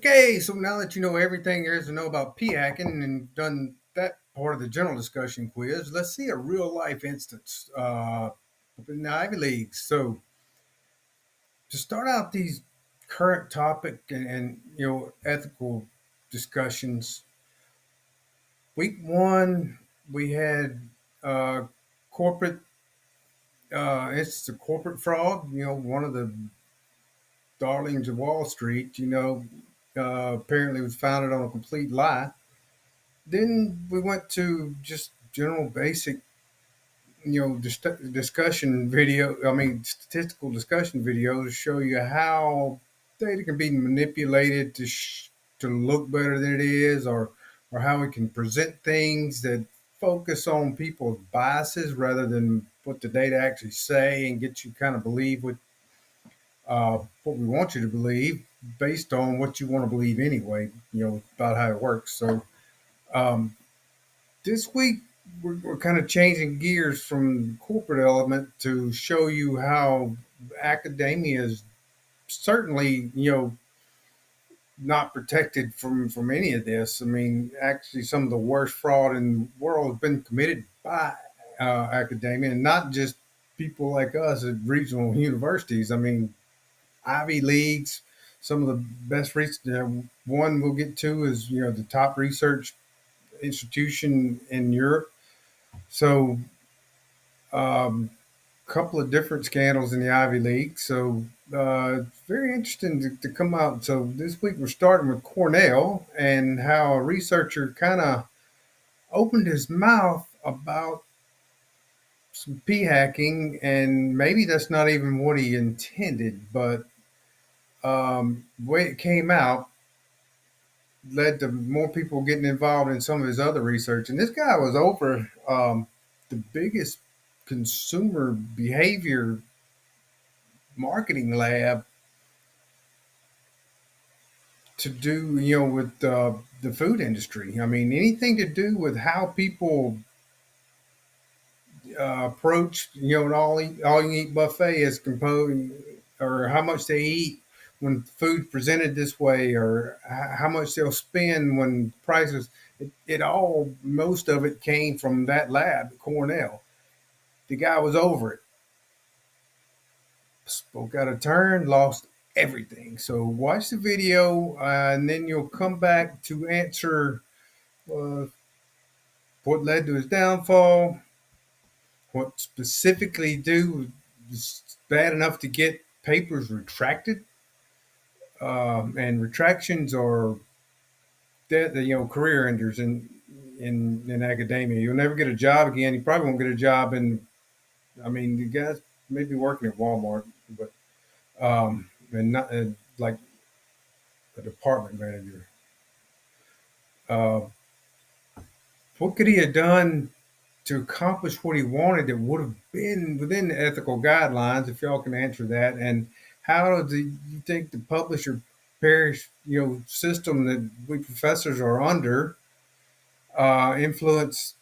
Okay, so now that you know everything there is to know about pea hacking and done that part of the general discussion quiz, let's see a real life instance in the Ivy Leagues. So to start out these current topic and ethical discussions, week one we had corporate it's a corporate fraud. One of the darlings of Wall Street. Apparently was founded on a complete lie. Then we went to just general basic, discussion video. I mean, statistical discussion videos show you how data can be manipulated to look better than it is, or how we can present things that focus on people's biases rather than what the data actually say and get you kind of believe what we want you to believe based on what you want to believe anyway. About how it works. So. Um, this week, we're kind of changing gears from corporate element to show you how academia is certainly, not protected from any of this. I mean, actually, some of the worst fraud in the world has been committed by academia, and not just people like us at regional universities. I mean, Ivy Leagues, some of the best research. One we'll get to is the top research institution in Europe. So, couple of different scandals in the Ivy League. So, it's very interesting to come out. So, this week we're starting with Cornell and how a researcher kind of opened his mouth about some p hacking, and maybe that's not even what he intended, but the way it came out led to more people getting involved in some of his other research. And this guy was over the biggest consumer behavior marketing lab to do, with the food industry. I mean, anything to do with how people approach, an all you eat buffet is composed, or how much they eat when food presented this way, or how much they'll spend when prices. It all, most of it came from that lab at Cornell. The guy was over it, spoke out of turn, lost everything. So watch the video, and then you'll come back to answer uh, what led to his downfall, what specifically do was bad enough to get papers retracted, and retractions are dead, career enders in academia. You'll never get a job again. You probably won't get a job in. I mean, the guys may be working at Walmart, but and not like a department manager. Uh, what could he have done to accomplish what he wanted that would have been within the ethical guidelines, if y'all can answer that? And how do you think the publisher parish, system that we professors are under influence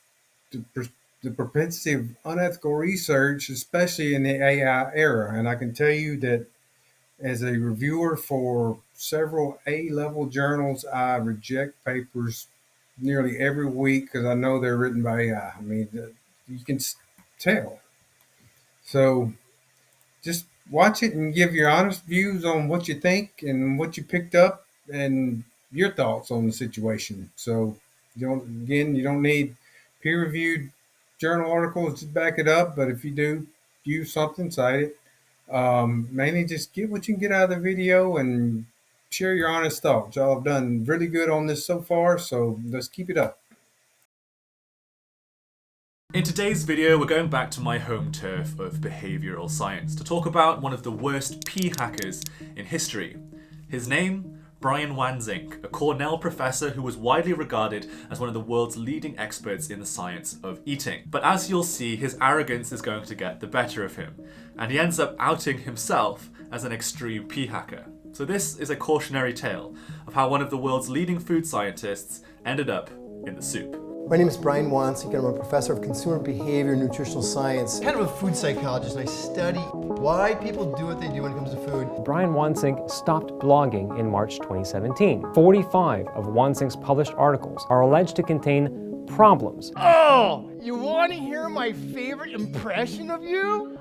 the, the propensity of unethical research, especially in the AI era? And I can tell you that as a reviewer for several A-level journals, I reject papers nearly every week because I know they're written by AI. I mean, you can tell. So just watch it and give your honest views on what you think and what you picked up and your thoughts on the situation. So you don't need peer-reviewed journal articles to back it up, but if you do use something, cite it. Mainly just get what you can get out of the video and share your honest thoughts. Y'all have done really good on this so far, so let's keep it up. In today's video, we're going back to my home turf of behavioural science to talk about one of the worst pea hackers in history. His name? Brian Wanzink, a Cornell professor who was widely regarded as one of the world's leading experts in the science of eating. But as you'll see, his arrogance is going to get the better of him, and he ends up outing himself as an extreme pea hacker. So this is a cautionary tale of how one of the world's leading food scientists ended up in the soup. My name is Brian Wansink, and I'm a professor of consumer behavior and nutritional science. I'm kind of a food psychologist, and I study why people do what they do when it comes to food. Brian Wansink stopped blogging in March 2017. 45 of Wansink's published articles are alleged to contain problems. Oh, you want to hear my favorite impression of you?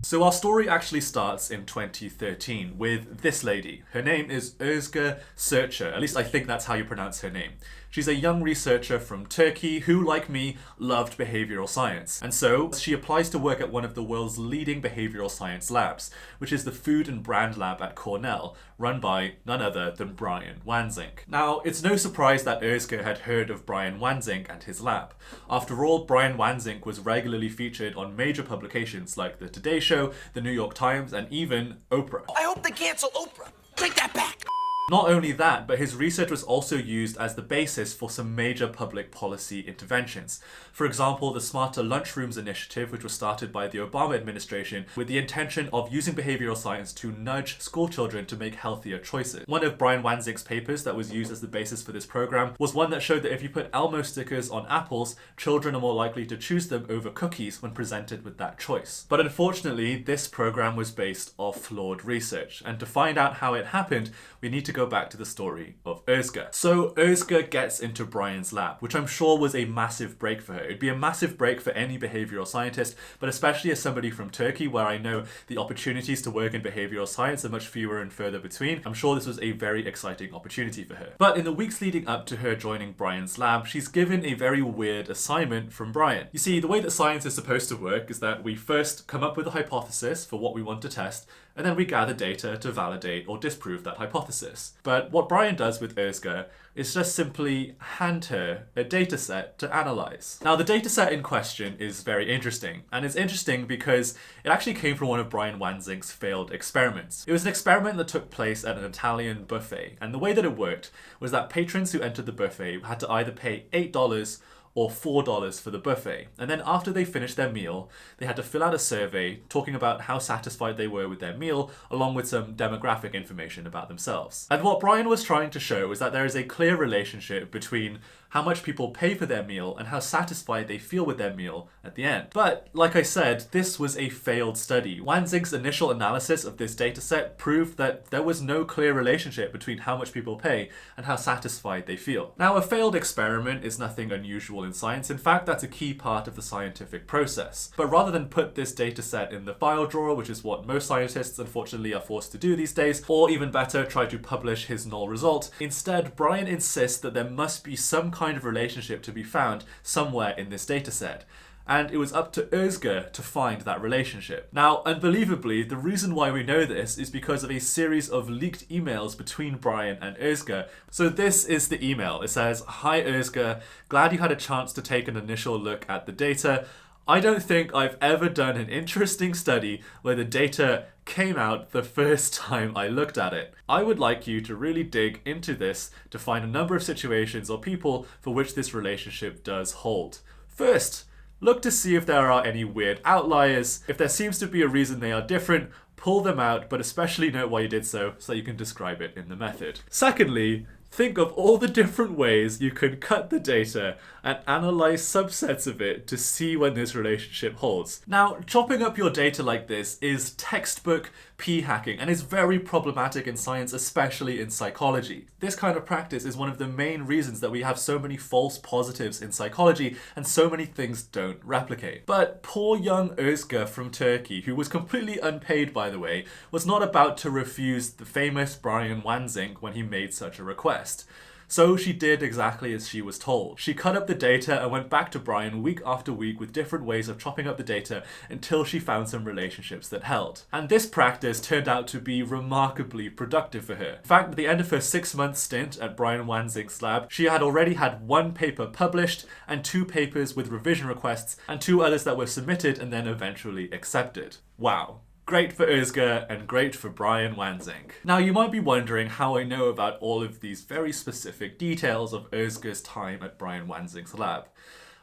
So our story actually starts in 2013 with this lady. Her name is Özge Searcher, at least I think that's how you pronounce her name. She's a young researcher from Turkey who, like me, loved behavioral science. And so she applies to work at one of the world's leading behavioral science labs, which is the Food and Brand Lab at Cornell, run by none other than Brian Wansink. Now, it's no surprise that Özge had heard of Brian Wansink and his lab. After all, Brian Wansink was regularly featured on major publications like The Today Show, The New York Times, and even Oprah. I hope they cancel Oprah. Take that back. Not only that, but his research was also used as the basis for some major public policy interventions. For example, the Smarter Lunchrooms initiative, which was started by the Obama administration with the intention of using behavioral science to nudge school children to make healthier choices. One of Brian Wansink's papers that was used as the basis for this program was one that showed that if you put Elmo stickers on apples, children are more likely to choose them over cookies when presented with that choice. But unfortunately, this program was based off flawed research, and to find out how it happened, we need to go back to the story of Özge. So Özge gets into Brian's lab, which I'm sure was a massive break for her. It'd be a massive break for any behavioral scientist, but especially as somebody from Turkey, where I know the opportunities to work in behavioral science are much fewer and further between. I'm sure this was a very exciting opportunity for her. But in the weeks leading up to her joining Brian's lab, she's given a very weird assignment from Brian. You see, the way that science is supposed to work is that we first come up with a hypothesis for what we want to test, and then we gather data to validate or disprove that hypothesis. But what Brian does with Özge is just simply hand her a data set to analyze. Now, the data set in question is very interesting, and it's interesting because it actually came from one of Brian Wansink's failed experiments. It was an experiment that took place at an Italian buffet, and the way that it worked was that patrons who entered the buffet had to either pay $8 or $4 for the buffet. And then after they finished their meal, they had to fill out a survey talking about how satisfied they were with their meal, along with some demographic information about themselves. And what Brian was trying to show is that there is a clear relationship between how much people pay for their meal and how satisfied they feel with their meal at the end. But like I said, this was a failed study. Wansink's initial analysis of this dataset proved that there was no clear relationship between how much people pay and how satisfied they feel. Now, a failed experiment is nothing unusual in science. In fact, that's a key part of the scientific process. But rather than put this dataset in the file drawer, which is what most scientists unfortunately are forced to do these days, or even better, try to publish his null result, instead Brian insists that there must be some kind of relationship to be found somewhere in this dataset. And it was up to Özge to find that relationship. Now, unbelievably, the reason why we know this is because of a series of leaked emails between Brian and Özge. So this is the email. It says, "Hi Özge, glad you had a chance to take an initial look at the data. I don't think I've ever done an interesting study where the data came out the first time I looked at it. I would like you to really dig into this to find a number of situations or people for which this relationship does hold. First, look to see if there are any weird outliers. If there seems to be a reason they are different, pull them out, but especially note why you did so that you can describe it in the method. Secondly, think of all the different ways you can cut the data and analyze subsets of it to see when this relationship holds." Now, chopping up your data like this is textbook p-hacking and is very problematic in science, especially in psychology. This kind of practice is one of the main reasons that we have so many false positives in psychology and so many things don't replicate. But poor young Özge from Turkey, who was completely unpaid by the way, was not about to refuse the famous Brian Wansink when he made such a request. So she did exactly as she was told. She cut up the data and went back to Brian week after week with different ways of chopping up the data until she found some relationships that held. And this practice turned out to be remarkably productive for her. In fact, at the end of her 6-month stint at Brian Wansink's lab, she had already had 1 paper published and 2 papers with revision requests and 2 others that were submitted and then eventually accepted. Wow. Great for Özge and great for Brian Wansink. Now, you might be wondering how I know about all of these very specific details of Özge's time at Brian Wansink's lab.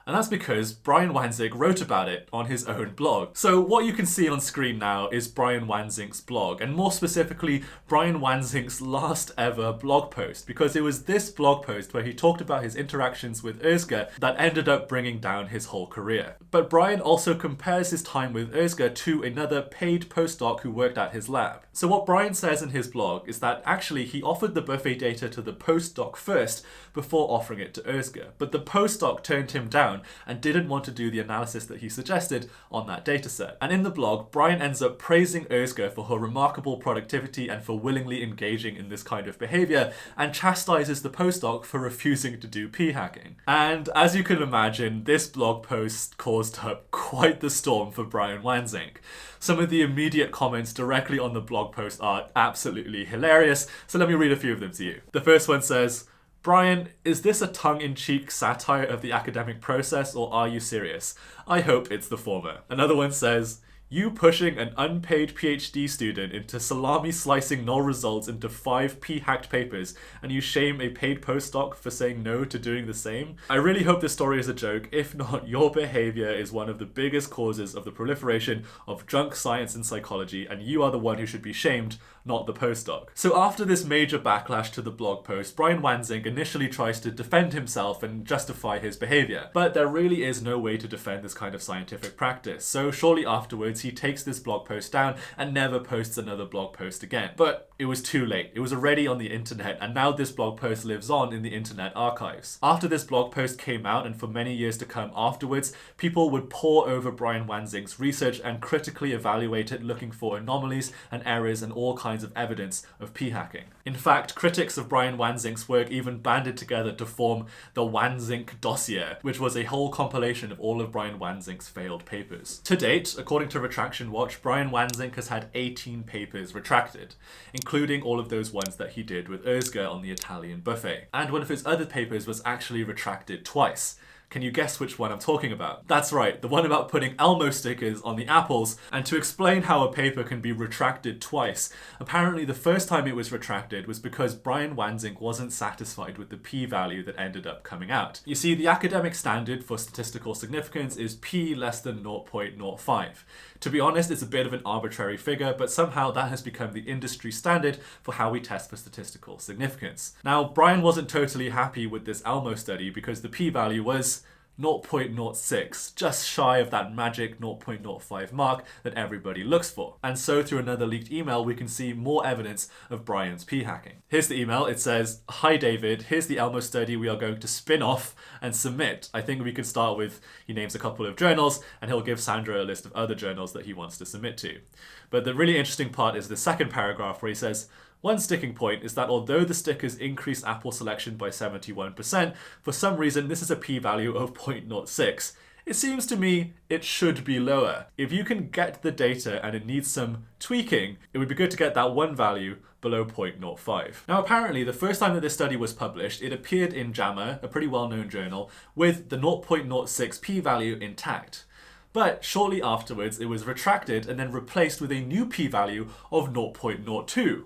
And that's because Brian Wanzik wrote about it on his own blog. So what you can see on screen now is Brian Wanzink's blog, and more specifically, Brian Wanzink's last ever blog post, because it was this blog post where he talked about his interactions with Özge that ended up bringing down his whole career. But Brian also compares his time with Özge to another paid postdoc who worked at his lab. So what Brian says in his blog is that actually he offered the buffet data to the postdoc first before offering it to Özge, but the postdoc turned him down and didn't want to do the analysis that he suggested on that dataset. And in the blog, Brian ends up praising Özge for her remarkable productivity and for willingly engaging in this kind of behavior, and chastises the postdoc for refusing to do p-hacking. And as you can imagine, this blog post caused up quite the storm for Brian Wanzink. Some of the immediate comments directly on the blog post are absolutely hilarious, so let me read a few of them to you. The first one says, "Brian, is this a tongue-in-cheek satire of the academic process, or are you serious? I hope it's the former." Another one says, "You pushing an unpaid PhD student into salami-slicing null results into 5 p-hacked papers, and you shame a paid postdoc for saying no to doing the same? I really hope this story is a joke. If not, your behavior is one of the biggest causes of the proliferation of junk science and psychology, and you are the one who should be shamed, not the postdoc." So after this major backlash to the blog post, Brian Wanzink initially tries to defend himself and justify his behavior. But there really is no way to defend this kind of scientific practice. So shortly afterwards, he takes this blog post down and never posts another blog post again. But it was too late. It was already on the internet, and now this blog post lives on in the internet archives. After this blog post came out, and for many years to come afterwards, people would pore over Brian Wanzink's research and critically evaluate it, looking for anomalies and errors and all kinds of evidence of p-hacking. In fact, critics of Brian Wanzink's work even banded together to form the Wanzink dossier, which was a whole compilation of all of Brian Wanzink's failed papers. To date, according to Retraction Watch, Brian Wanzink has had 18 papers retracted, including all of those ones that he did with Özge on the Italian buffet. And one of his other papers was actually retracted twice. Can you guess which one I'm talking about? That's right, the one about putting Elmo stickers on the apples. And to explain how a paper can be retracted twice, apparently the first time it was retracted was because Brian Wanzink wasn't satisfied with the p-value that ended up coming out. You see, the academic standard for statistical significance is p less than 0.05. To be honest, it's a bit of an arbitrary figure, but somehow that has become the industry standard for how we test for statistical significance. Now, Brian wasn't totally happy with this Elmo study because the p-value was 0.06, just shy of that magic 0.05 mark that everybody looks for. And so through another leaked email, we can see more evidence of Brian's p-hacking. Here's the email. It says, "Hi David, here's the Elmo study we are going to spin off and submit. I think we could start with," he names a couple of journals, and he'll give Sandra a list of other journals that he wants to submit to. But the really interesting part is the second paragraph where he says, "One sticking point is that although the stickers increase apple selection by 71%, for some reason this is a p-value of 0.06. It seems to me it should be lower. If you can get the data and it needs some tweaking, it would be good to get that one value below 0.05. Now apparently the first time that this study was published, it appeared in JAMA, a pretty well-known journal, with the 0.06 p-value intact. But shortly afterwards it was retracted and then replaced with a new p-value of 0.02.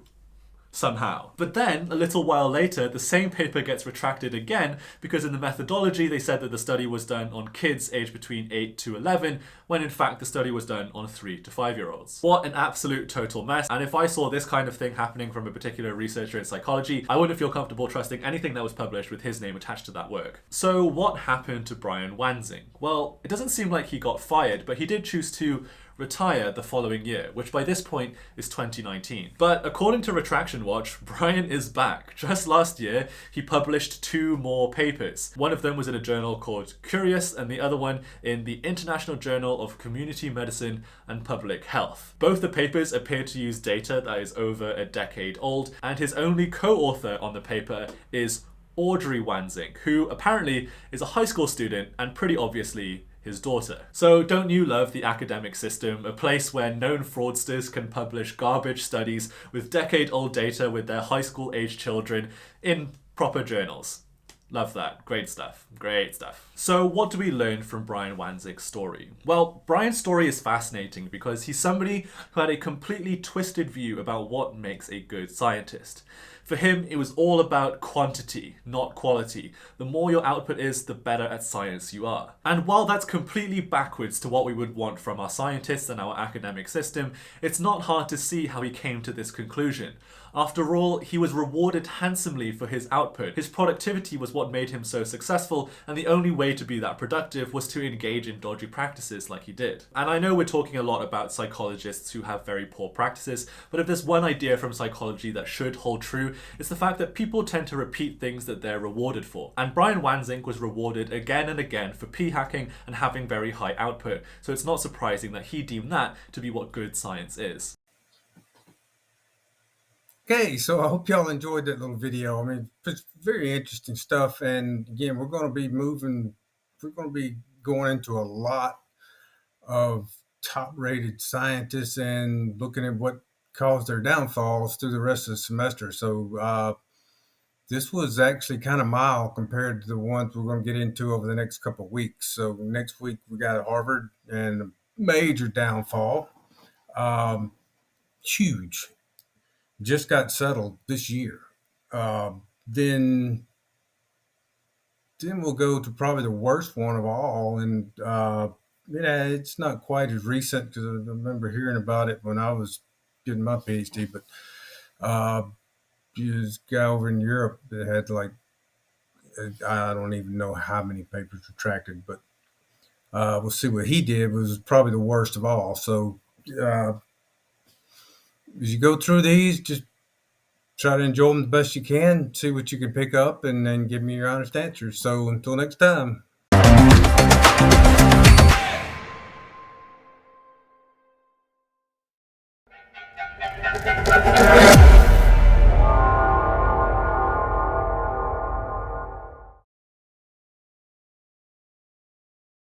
Somehow. But then, a little while later, the same paper gets retracted again because in the methodology they said that the study was done on kids aged between 8 to 11, when in fact the study was done on 3 to 5-year-olds. What an absolute total mess. And if I saw this kind of thing happening from a particular researcher in psychology, I wouldn't feel comfortable trusting anything that was published with his name attached to that work. So what happened to Brian Wanzink? Well, it doesn't seem like he got fired, but he did choose to retire the following year, which by this point is 2019. But according to Retraction Watch, Brian is back. Just last year, he published 2 more papers. One of them was in a journal called Curious, and the other one in the International Journal of Community Medicine and Public Health. Both the papers appear to use data that is over a decade old, and his only co-author on the paper is Audrey Wanzink, who apparently is a high school student and pretty obviously his daughter. So don't you love the academic system, a place where known fraudsters can publish garbage studies with decade-old data with their high school age children in proper journals? Love that. Great stuff. Great stuff. So, what do we learn from Brian Wanzig's story? Well, Brian's story is fascinating because he's somebody who had a completely twisted view about what makes a good scientist. For him, it was all about quantity, not quality. The more your output is, the better at science you are. And while that's completely backwards to what we would want from our scientists and our academic system, it's not hard to see how he came to this conclusion. After all, he was rewarded handsomely for his output. His productivity was what made him so successful, and the only way to be that productive was to engage in dodgy practices like he did. And I know we're talking a lot about psychologists who have very poor practices, but if there's one idea from psychology that should hold true, it's the fact that people tend to repeat things that they're rewarded for. And Brian Wanzink was rewarded again and again for p-hacking and having very high output, so it's not surprising that he deemed that to be what good science is. Okay, so I hope y'all enjoyed that little video. I mean, it's very interesting stuff. And again, we're going to be going into a lot of top rated scientists and looking at what caused their downfalls through the rest of the semester. So this was actually kind of mild compared to the ones we're going to get into over the next couple of weeks. So next week we got Harvard and a major downfall. Huge. Just got settled this year. Then we'll go to probably the worst one of all, and it's not quite as recent because I remember hearing about it when I was getting my PhD. But this guy over in Europe that had like I don't even know how many papers retracted, but we'll see what he did was probably the worst of all. So as you go through these, just try to enjoy them the best you can, see what you can pick up, and then give me your honest answers. So until next time.